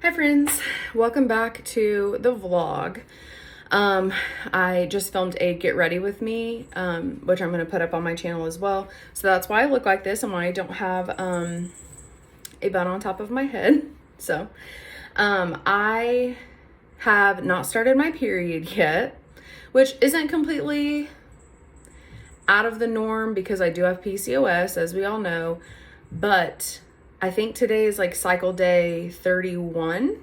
Hi friends, welcome back to the vlog. I just filmed a get ready with me, which I'm going to put up on my channel as well. So that's why I look like this and why I don't have a bun on top of my head. So I have not started my period yet, which isn't completely out of the norm because I do have PCOS, as we all know, but I think today is like cycle day 31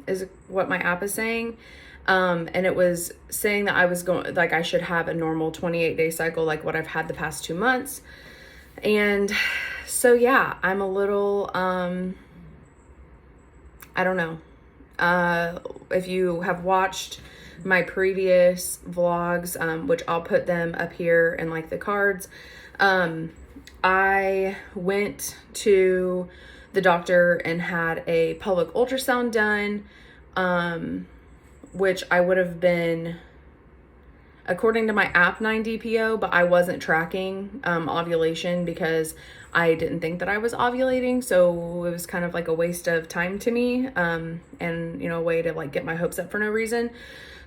is what my app is saying. And it was saying that I was going, like I should have a normal 28-day cycle like what I've had the past 2 months. And so, yeah, I'm a little, I don't know. If you have watched my previous vlogs, which I'll put them up here in like the cards, I went to the doctor and had a pelvic ultrasound done, which I would have been, according to my app, 9 DPO, but I wasn't tracking ovulation because I didn't think that I was ovulating. So it was kind of like a waste of time to me, and, you know, a way to like get my hopes up for no reason.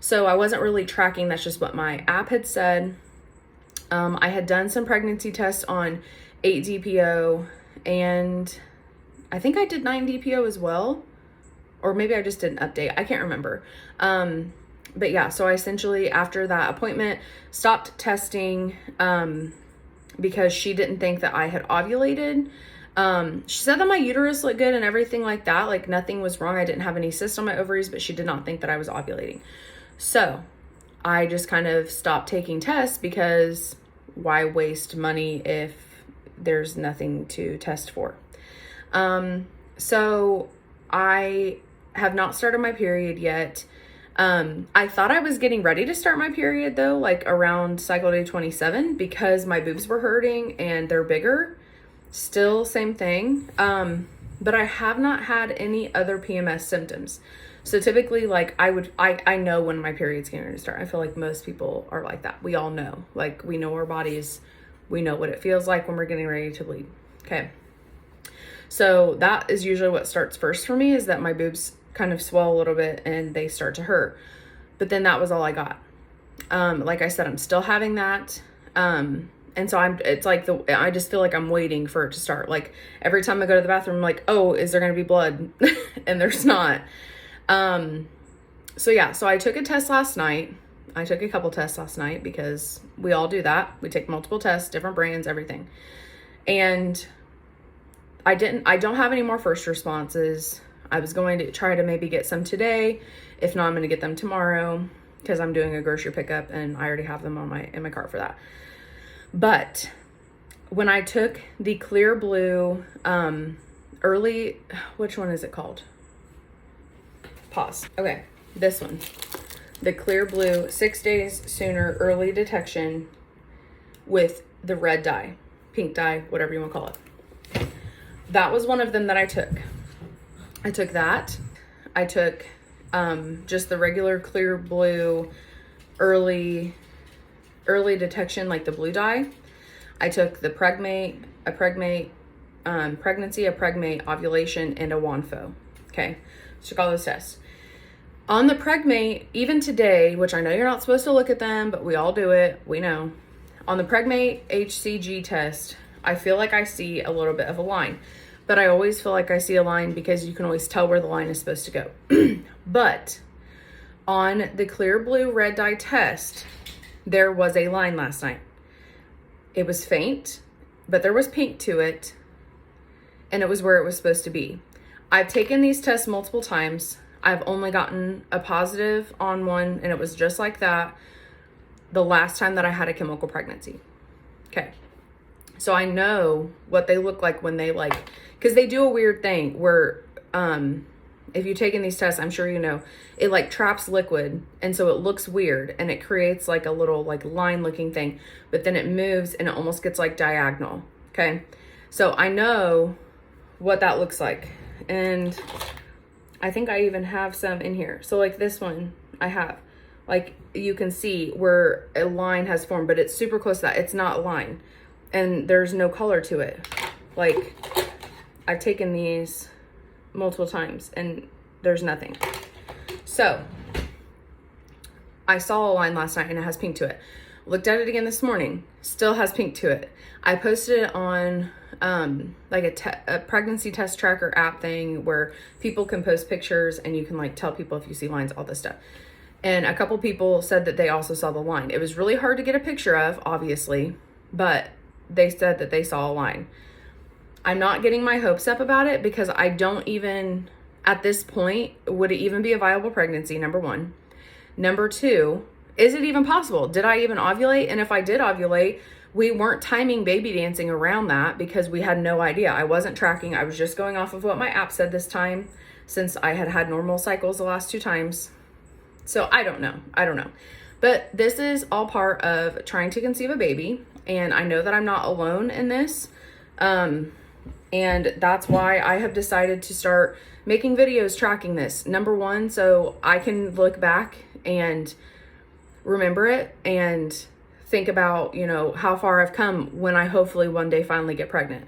So I wasn't really tracking. That's just what my app had said. I had done some pregnancy tests on 8 DPO, and I think I did 9 DPO as well, or maybe I just did an update. I can't remember. But yeah, so I essentially, after that appointment, stopped testing because she didn't think that I had ovulated. She said that my uterus looked good and everything like that. Like nothing was wrong. I didn't have any cysts on my ovaries, but she did not think that I was ovulating. So I just kind of stopped taking tests because why waste money if there's nothing to test for? So I have not started my period yet. I thought I was getting ready to start my period though, like around cycle day 27, because my boobs were hurting and they're bigger. Still same thing. But I have not had any other PMS symptoms. So typically, like I know when my period's getting ready to start. I feel like most people are like that. We all know, like we know our bodies, we know what it feels like when we're getting ready to bleed. Okay. So that is usually what starts first for me, is that my boobs kind of swell a little bit and they start to hurt. But then that was all I got. Like I said, I'm still having that. And so it's like I just feel like I'm waiting for it to start. Like every time I go to the bathroom, I'm like, oh, is there going to be blood? And there's not. So yeah, so I took a test last night. I took a couple tests last night because we all do that. We take multiple tests, different brands, everything. And I don't have any more first responses. I was going to try to maybe get some today. If not, I'm going to get them tomorrow because I'm doing a grocery pickup and I already have them in my cart for that. But when I took the clear blue, early, which one is it called? Pause. Okay, this one. The clear blue 6 days sooner early detection with the red dye, pink dye, whatever you want to call it. That was one of them that I took. I took that. I took just the regular clear blue early detection, like the blue dye. I took the pregnancy, a pregmate, ovulation, and a WANFO. Okay, so took all those tests. On the pregmate, even today, which I know you're not supposed to look at them, but we all do it, we know. On the pregmate HCG test, I feel like I see a little bit of a line. But I always feel like I see a line because you can always tell where the line is supposed to go. But on the clear blue red dye test, there was a line last night. It was faint, but there was pink to it, and it was where it was supposed to be. I've taken these tests multiple times. I've only gotten a positive on one, and it was just like that the last time that I had a chemical pregnancy. Okay. So I know what they look like when they because they do a weird thing where if you've taken these tests, I'm sure you know, it like traps liquid. And so it looks weird and it creates like a little like line looking thing, but then it moves and it almost gets like diagonal. Okay. So I know what that looks like. And I think I even have some in here. So like this one I have, like you can see where a line has formed, but it's super close to that. It's not a line. And there's no color to it. Like I've taken these multiple times and There's nothing. So I saw a line last night and it has pink to it. Looked at it again this morning, still has pink to it. I posted it on like a pregnancy test tracker app thing where people can post pictures and you can like tell people if you see lines, all this stuff. And a couple people said that they also saw the line. It was really hard to get a picture of, obviously, but they said that they saw a line. I'm not getting my hopes up about it because I don't even, at this point, would it even be a viable pregnancy, number one. Number two, is it even possible? Did I even ovulate? And if I did ovulate, we weren't timing baby dancing around that because we had no idea. I wasn't tracking. I was just going off of what my app said this time since I had had normal cycles the last 2 times. So I don't know. But this is all part of trying to conceive a baby. And I know that I'm not alone in this. And that's why I have decided to start making videos tracking this. Number one, so I can look back and remember it and think about, you know, how far I've come when I hopefully one day finally get pregnant.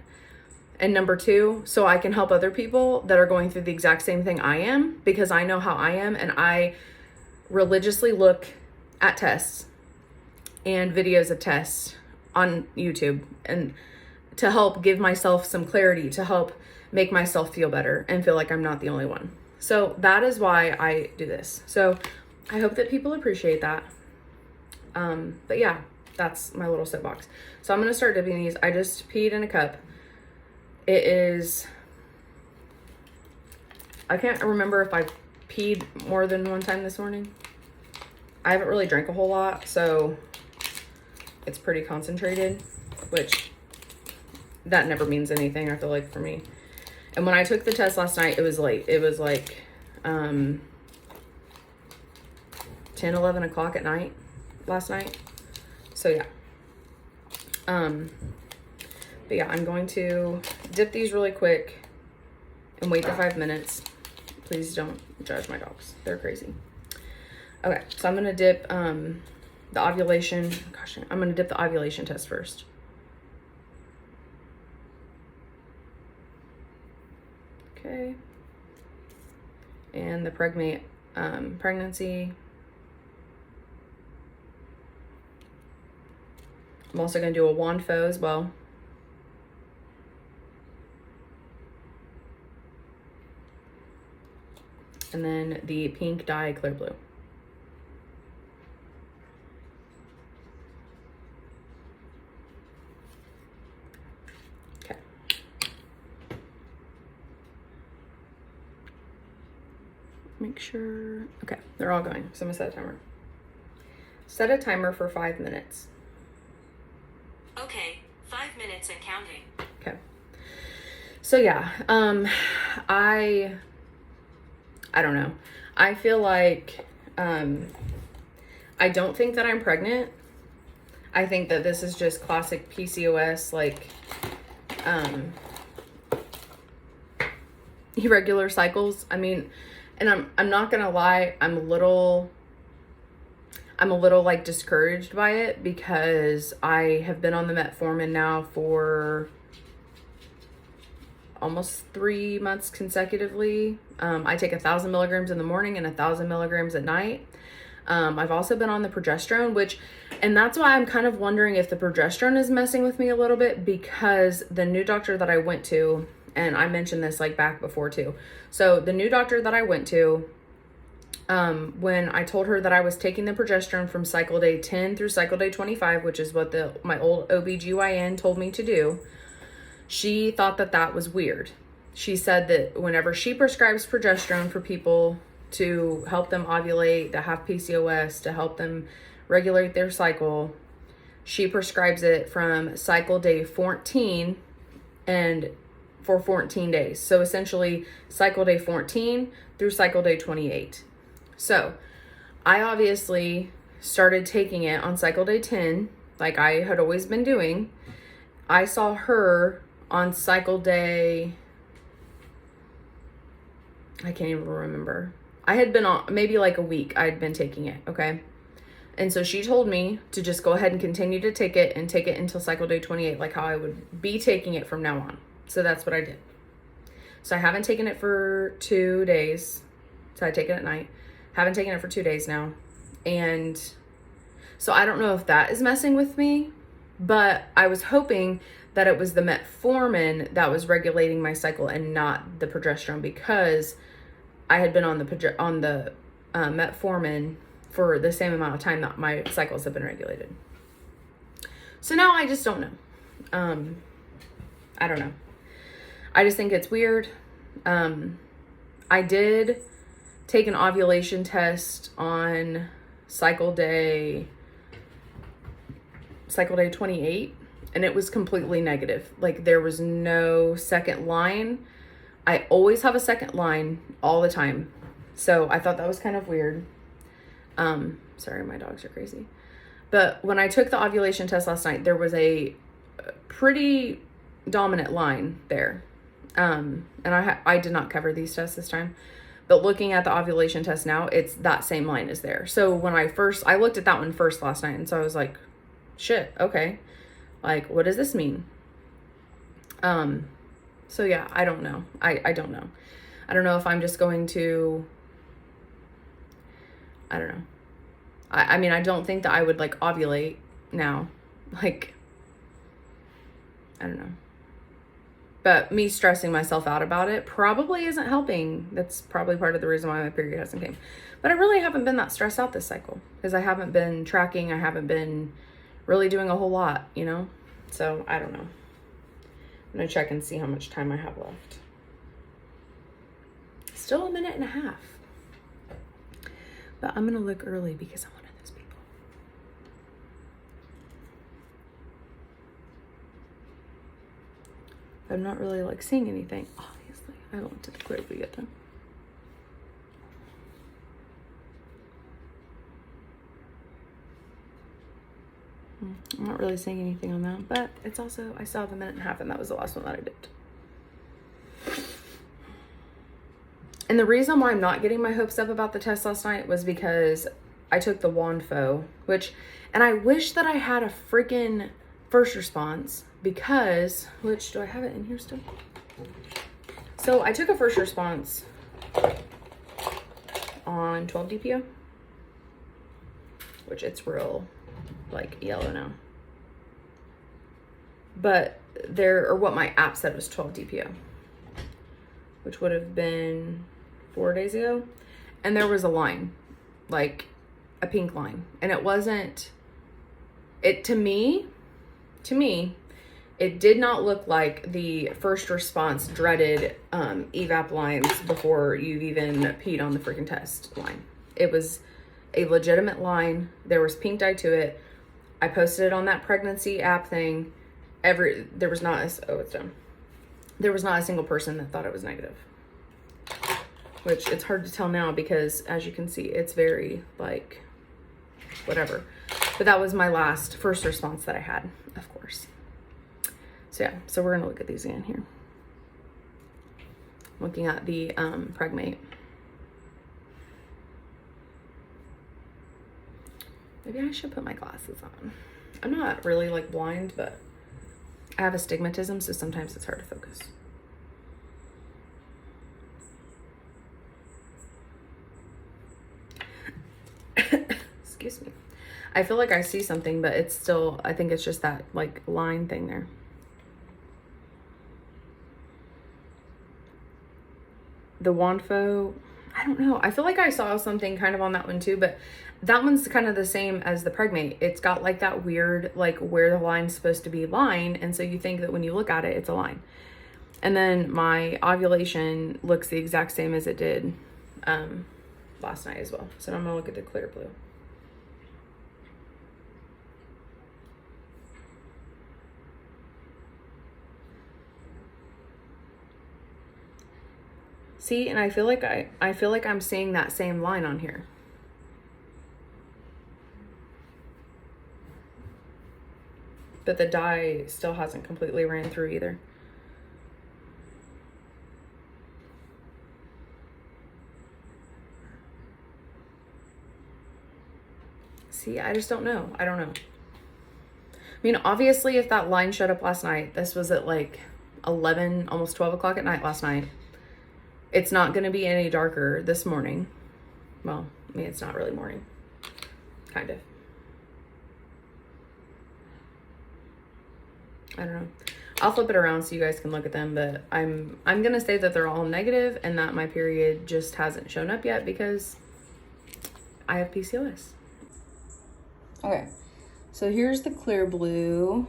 And number two, so I can help other people that are going through the exact same thing I am, because I know how I am, and I religiously look at tests and videos of tests on YouTube and to help give myself some clarity, to help make myself feel better and feel like I'm not the only one. So that is why I do this. So I hope that people appreciate that. But yeah, that's my little soapbox. So I'm going to start dipping these. I just peed in a cup. It is, I can't remember if I peed more than one time this morning. I haven't really drank a whole lot, so it's pretty concentrated, which that never means anything, I feel like, for me. And when I took the test last night, it was late. It was like 10, 11 o'clock at night last night. So yeah. But yeah, I'm going to dip these really quick and wait the 5 minutes. Please don't judge my dogs. They're crazy. Okay, so I'm going to dip the ovulation. Gosh, I'm going to dip the ovulation test first. Okay. And the pregnancy. I'm also going to do a wand faux as well. And then the pink dye clear blue. Okay. Make sure, okay, they're all going. So I'm gonna set a timer. Set a timer for 5 minutes. Okay, 5 minutes and counting. Okay. So yeah, I don't know. I feel like, I don't think that I'm pregnant. I think that this is just classic PCOS, like, irregular cycles. I mean, and I'm not gonna lie, I'm a little like discouraged by it because I have been on the metformin now for almost 3 months consecutively. I take 1,000 milligrams in the morning and 1,000 milligrams at night. I've also been on the progesterone, and that's why I'm kind of wondering if the progesterone is messing with me a little bit, because the new doctor that I went to, and I mentioned this like back before too. So the new doctor that I went to, when I told her that I was taking the progesterone from cycle day 10 through cycle day 25, which is what my old OBGYN told me to do, she thought that that was weird. She said that whenever she prescribes progesterone for people to help them ovulate, that have PCOS, to help them regulate their cycle, she prescribes it from cycle day 14 and for 14 days. So essentially cycle day 14 through cycle day 28. So I obviously started taking it on cycle day 10, like I had always been doing. I saw her on cycle day, I can't even remember. I had been on maybe like a week. I had been taking it. Okay. And so she told me to just go ahead and continue to take it and take it until cycle day 28, like how I would be taking it from now on. So that's what I did. So I haven't taken it for 2 days. So I take it at night. Haven't taken it for 2 days now. And so I don't know if that is messing with me, but I was hoping that it was the metformin that was regulating my cycle and not the progesterone, because I had been on the metformin for the same amount of time that my cycles have been regulated. So now I just don't know. I don't know. I just think it's weird. I did take an ovulation test on cycle day 28, and it was completely negative. Like, there was no second line. I always have a second line all the time. So I thought that was kind of weird. Sorry, my dogs are crazy. But when I took the ovulation test last night, there was a pretty dominant line there. And I did not cover these tests this time, but looking at the ovulation test now, it's that same line is there. So when I looked at that one first last night, and so I was like, shit, okay. Like, what does this mean? So yeah, I don't know. I don't know. I don't know if I'm just going to, I don't know. I mean, I don't think that I would like ovulate now. Like, I don't know. But me stressing myself out about it probably isn't helping. That's probably part of the reason why my period hasn't came. But I really haven't been that stressed out this cycle, because I haven't been tracking. I haven't been really doing a whole lot, you know? So I don't know. I'm going to check and see how much time I have left. Still a minute and a half. But I'm going to look early because I'm one of those people. I'm not really like seeing anything, obviously. I looked at the clear view yet though. I'm not really seeing anything on that, but it's also, I still have a minute and a half, and that was the last one that I did. And the reason why I'm not getting my hopes up about the test last night was because I took the Wanfo, and I wish that I had a freaking first response, because, do I have it in here still? So I took a first response on 12 DPO, which it's real like yellow now. But what my app said was 12 DPO, which would have been 4 days ago. And there was a line, like a pink line. And it wasn't, to me, it did not look like the first response dreaded evap lines before you've even peed on the freaking test line. It was a legitimate line. There was pink dye to it. I posted it on that pregnancy app thing. There was not a single person that thought it was negative. Which it's hard to tell now because, as you can see, it's very like whatever. But that was my first response that I had, of course. So yeah, so we're gonna look at these again here. Looking at the Pregmate. Maybe I should put my glasses on. I'm not really like blind, but I have astigmatism, so sometimes it's hard to focus. Excuse me. I feel like I see something, but it's still, I think it's just that like line thing there. The Wanfo, I don't know. I feel like I saw something kind of on that one too, but that one's kind of the same as the Pregmate. It's got like that weird, like where the line's supposed to be line. And so you think that when you look at it, it's a line. And then my ovulation looks the exact same as it did last night as well. So I'm gonna look at the clear blue. See, and I feel like I'm seeing that same line on here. But the dye still hasn't completely ran through either. See, I just don't know. I don't know. I mean, obviously, if that line showed up last night, this was at like 11, almost 12 o'clock at night last night. It's not going to be any darker this morning. Well, I mean, it's not really morning. Kind of. I don't know. I'll flip it around so you guys can look at them, but I'm going to say that they're all negative and that my period just hasn't shown up yet because I have PCOS. Okay. So here's the clear blue.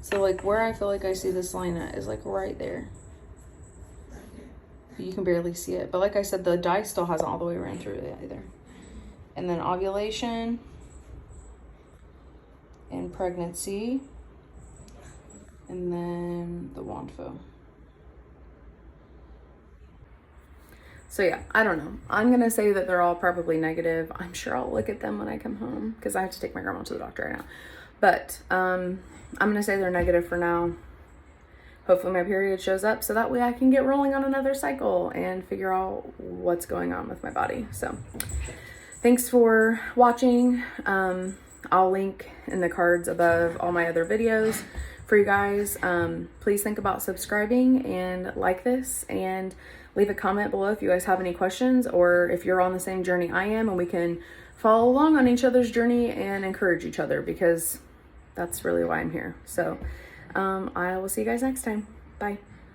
So like where I feel like I see this line at is like right there. You can barely see it. But like I said, the dye still hasn't all the way ran through it either. And then ovulation and pregnancy. And then the WANFO. So yeah, I don't know. I'm going to say that they're all probably negative. I'm sure I'll look at them when I come home because I have to take my grandma to the doctor right now. But I'm going to say they're negative for now. Hopefully my period shows up so that way I can get rolling on another cycle and figure out what's going on with my body. So thanks for watching. I'll link in the cards above all my other videos for you guys. Please think about subscribing and like this and leave a comment below if you guys have any questions or if you're on the same journey I am and we can follow along on each other's journey and encourage each other because that's really why I'm here. So I will see you guys next time. Bye.